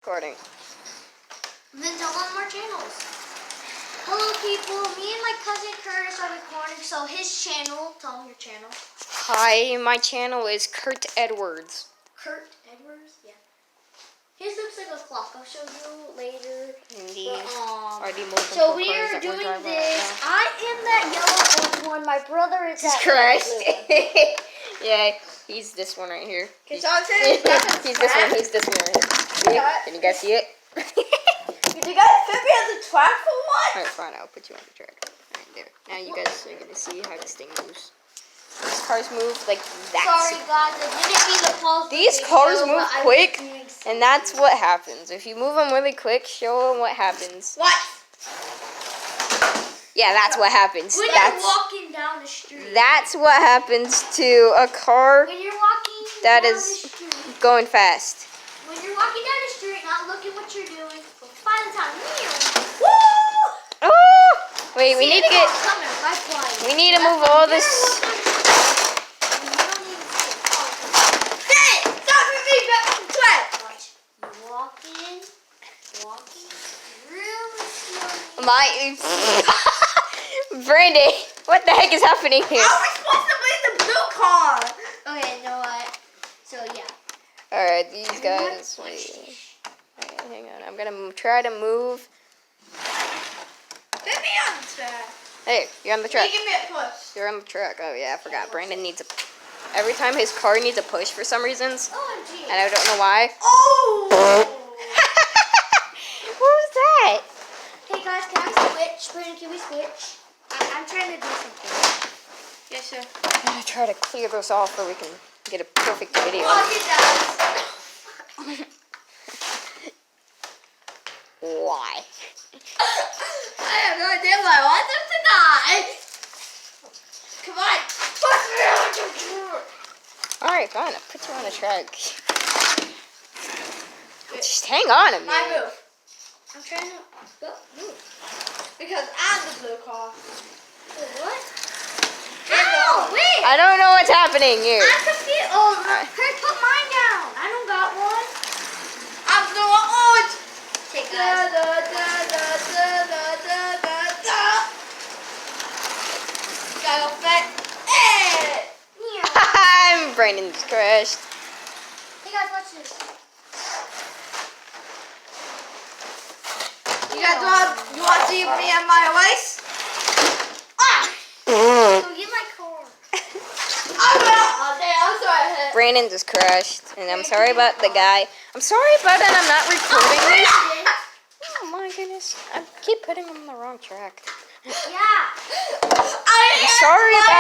Recording. Then tell them our channels. Hello people, me and my cousin Curtis are recording, so his channel, tell him your channel. Hi, my channel is Kurt Edwards. Kurt Edwards? Yeah. His looks like a clock, I'll show you later. Indeed. So we are doing this. I am that yellow orange one, my brother is that Christ. blue one. Yeah, he's this one right here. He's He's this one right here. See? Can you guys see it? Did you guys fit me on the track for one? Alright, fine, I'll put you on the track. Right there. Now you guys are gonna see how this thing moves. These cars move like that. Sorry guys, I didn't mean to pause the These video, cars move but I was quick, doing and that's what happens. If you move them really quick, show them what happens. What? Yeah, that's what happens. When you're walking down the street. That's what happens to a car When you're walking that down is the street. going fast. When you're walking down the street, not looking what you're doing, but by the time woo! Oh! Wait, we need to get. Coming, right flying. We need to move all this. Walking really slowly. My. Brandy, what the heck is happening here? How are we supposed to be the blue car? Okay, you know what? So yeah. Alright, these guys. Wait. Alright, hang on. I'm gonna try to move. Put me on the track. Hey, you're on the track. Give me a push. You're on the track. Oh yeah, I forgot. Brandon needs a. Every time his car needs a push for some reasons, OMG. and I don't know why. Oh! What was that? Hey guys, can I switch? Brandon, can we switch? I'm trying to do something. Yes, sir. I'm gonna try to clear this off so we can get a perfect video. Look at that. Why? I have no idea why I want them to die. Come on. Push me on the computer. Alright, fine. I'll put you on the track. Just hang on a My minute. move. I'm trying to move. Because I'm the blue car. Wait, what? Ow! Wait! I don't know what's happening here. I'm confused. Oh, Kurt, put mine down. I don't got one. I'm the orange. Okay, guys. Gotta go back. I'm Brandon's crashed. Hey guys, watch this. You want to see me and my waist? Ah! So get my car. I'm sorry. Brandon just crashed, and I'm sorry about the guy. I'm sorry about that I'm not recording this. Oh my goodness. I keep putting him on the wrong track. Yeah. I'm sorry about